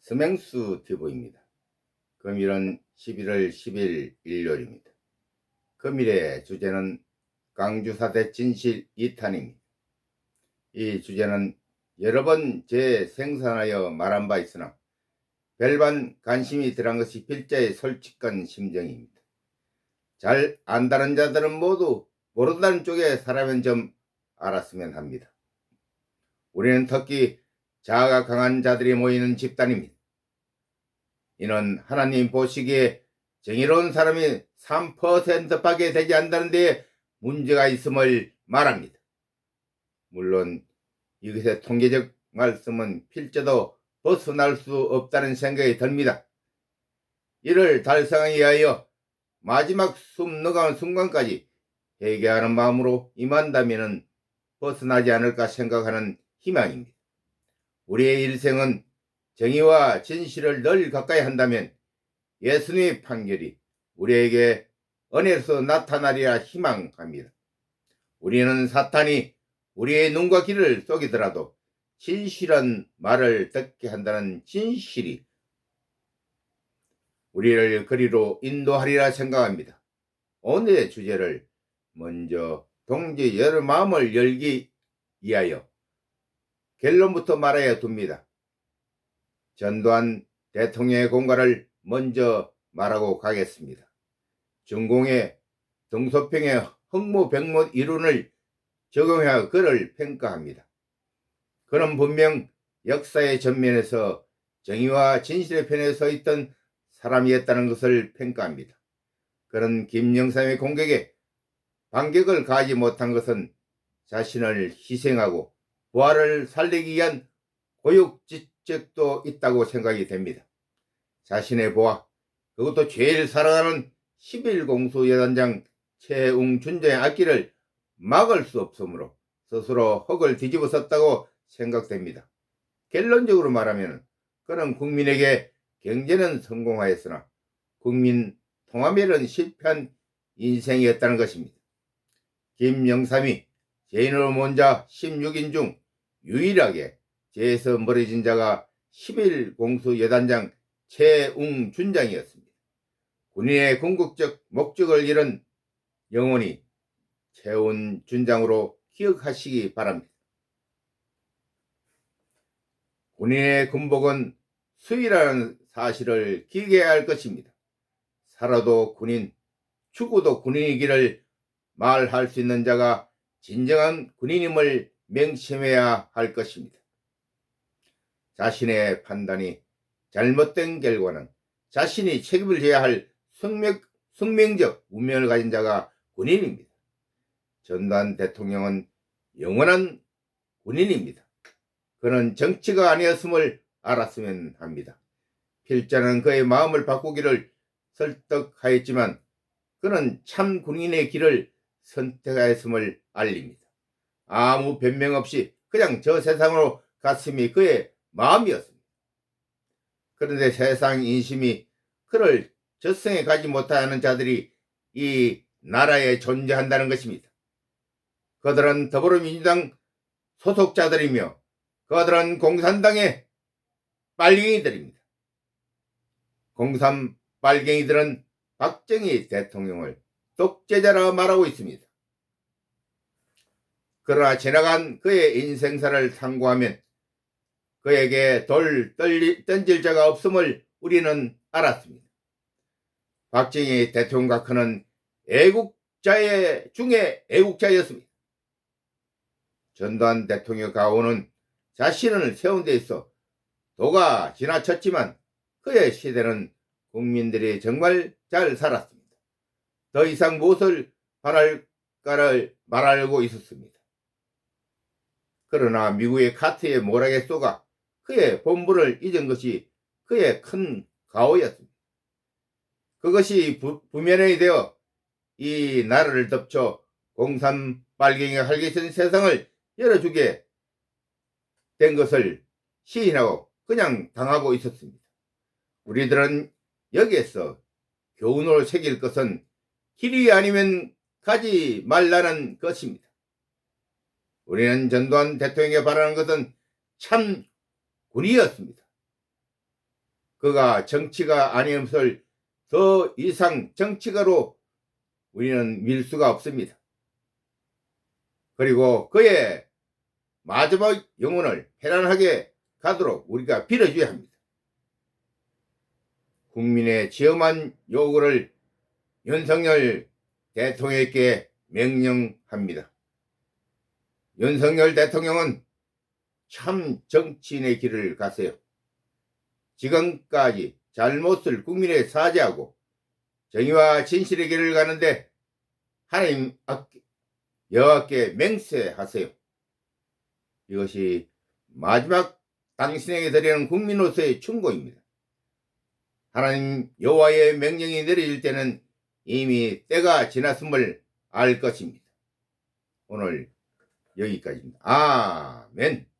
스맹수 TV입니다. 금일은 11월 10일 일요일입니다. 금일의 주제는 광주사태 진실 2탄입니다. 이 주제는 여러 번 재생산하여 말한 바 있으나 별반 관심이 들어간 것이 필자의 솔직한 심정입니다. 잘 안다는 자들은 모두 모른다는 쪽에 사람은 좀 알았으면 합니다. 우리는 특히 자아가 강한 자들이 모이는 집단입니다. 이는 하나님 보시기에 정의로운 사람이 3%밖에 되지 않는다는 데에 문제가 있음을 말합니다. 물론 이것의 통계적 말씀은 필자도 벗어날 수 없다는 생각이 듭니다. 이를 달성하기 위하여 마지막 숨 넘어가는 순간까지 회개하는 마음으로 임한다면 벗어나지 않을까 생각하는 희망입니다. 우리의 일생은 정의와 진실을 늘 가까이 한다면 예수님의 판결이 우리에게 은혜로서 나타나리라 희망합니다. 우리는 사탄이 우리의 눈과 귀를 속이더라도 진실한 말을 듣게 한다는 진실이 우리를 그리로 인도하리라 생각합니다. 오늘의 주제를 먼저 동지 여러 마음을 열기 위하여 결론부터 말해야 됩니다. 전두환 대통령의 공과를 먼저 말하고 가겠습니다. 중공의 등소평의 흥무병무 이론을 적용하여 그를 평가합니다. 그는 분명 역사의 전면에서 정의와 진실의 편에 서 있던 사람이었다는 것을 평가합니다. 그는 김영삼의 공격에 반격을 가하지 못한 것은 자신을 희생하고 부하를 살리기 위한 고육지책도 있다고 생각이 됩니다. 자신의 부하, 그것도 제일 사랑하는 11공수 여단장 최웅준장의 악기를 막을 수 없으므로 스스로 흙을 뒤집어 썼다고 생각됩니다. 결론적으로 말하면 그는 국민에게 경제는 성공하였으나 국민 통합에는 실패한 인생이었다는 것입니다. 김영삼이 죄인으로 모은 자 16인 중 유일하게 죄에서 멀어진 자가 11공수 여단장 최웅준장이었습니다. 군인의 궁극적 목적을 잃은 영혼이 최웅준장으로 기억하시기 바랍니다. 군인의 군복은 수위라는 사실을 기억해야 할 것입니다. 살아도 군인, 죽어도 군인이기를 말할 수 있는 자가 진정한 군인임을 명심해야 할 것입니다. 자신의 판단이 잘못된 결과는 자신이 책임을 져야 할 숙명적 운명을 가진 자가 군인입니다. 전두환 대통령은 영원한 군인입니다. 그는 정치가 아니었음을 알았으면 합니다. 필자는 그의 마음을 바꾸기를 설득하였지만 그는 참 군인의 길을 선택하였음을 알립니다. 아무 변명 없이 그냥 저 세상으로 갔음이 그의 마음이었습니다. 그런데 세상 인심이 그를 저성에 가지 못하는 자들이 이 나라에 존재한다는 것입니다. 그들은 더불어민주당 소속자들이며 그들은 공산당의 빨갱이들입니다. 공산 빨갱이들은 박정희 대통령을 독재자라 말하고 있습니다. 그러나 지나간 그의 인생사를 상고하면 그에게 돌 던질 자가 없음을 우리는 알았습니다. 박정희 대통령과 그는 애국자의 중에 애국자였습니다. 전두환 대통령 가오는 자신을 세운 데 있어 도가 지나쳤지만 그의 시대는 국민들이 정말 잘 살았습니다. 더 이상 무엇을 바랄까를 말하고 있었습니다. 그러나 미국의 카트의 모락에 쏘가 그의 본분을 잊은 것이 그의 큰 가오였습니다. 그것이 부면이 되어 이 나라를 덮쳐 공산 빨갱이가 활개치는 세상을 열어주게 된 것을 시인하고 그냥 당하고 있었습니다. 우리들은 여기에서 교훈을 새길 것은 길이 아니면 가지 말라는 것입니다. 우리는 전두환 대통령에게 바라는 것은 참 군이었습니다. 그가 정치가 아니었을 더 이상 정치가로 우리는 밀 수가 없습니다. 그리고 그의 마지막 영혼을 편안하게 가도록 우리가 빌어줘야 합니다. 국민의 지엄한 요구를 윤석열 대통령에게 명령합니다. 윤석열 대통령은 참 정치인의 길을 가세요. 지금까지 잘못을 국민에 사죄하고 정의와 진실의 길을 가는데 하나님 여호와께 맹세하세요. 이것이 마지막 당신에게 드리는 국민으로서의 충고입니다. 하나님 여호와의 명령이 내려질 때는 이미 때가 지났음을 알 것입니다. 오늘 여기까지입니다. 아멘.